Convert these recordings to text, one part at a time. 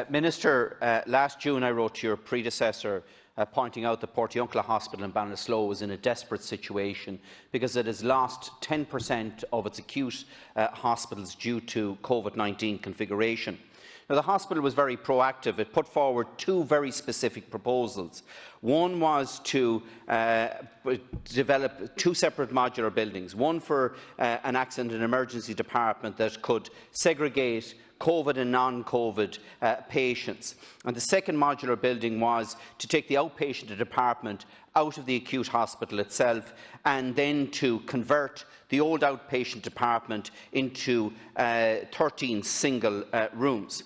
Minister, last June I wrote to your predecessor pointing out that Portiuncula Hospital in Ballinasloe was in a desperate situation because it has lost 10% of its acute hospitals due to COVID-19 configuration. Now, the hospital was very proactive. It put forward two very specific proposals. One was to develop two separate modular buildings, one for an accident and emergency department that could segregate COVID and non-COVID patients. And the second modular building was to take the outpatient department out of the acute hospital itself and then to convert the old outpatient department into 13 single rooms.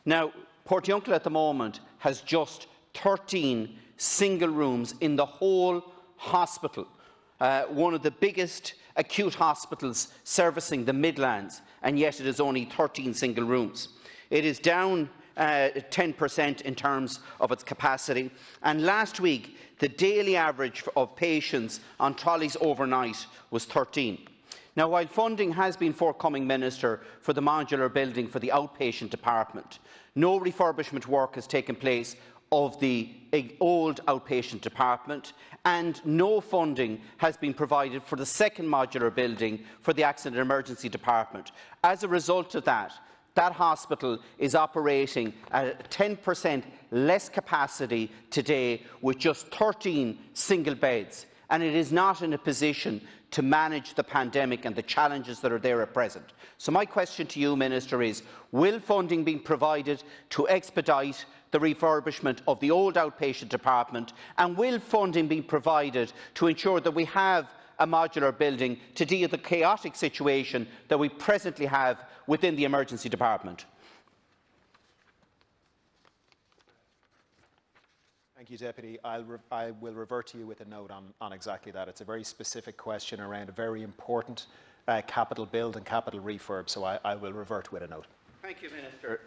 Now, Portiuncula at the moment has just 13 single rooms in the whole hospital, one of the biggest acute hospitals servicing the Midlands, and yet it is only 13 single rooms. It is down 10% in terms of its capacity, and last week the daily average of patients on trolleys overnight was 13. Now, while funding has been forthcoming, Minister, for the modular building for the outpatient department, no refurbishment work has taken place of the old outpatient department, and no funding has been provided for the second modular building for the accident and emergency department. As a result of that, that hospital is operating at 10% less capacity today with just 13 single beds, and it is not in a position to manage the pandemic and the challenges that are there at present. So my question to you, Minister, is will funding be provided to expedite the refurbishment of the old outpatient department, and will funding be provided to ensure that we have a modular building to deal with the chaotic situation that we presently have within the emergency department? Thank you, Deputy. I will revert to you with a note on exactly that. It's a very specific question around a very important capital build and capital refurb, so I will revert with a note. Thank you, Minister.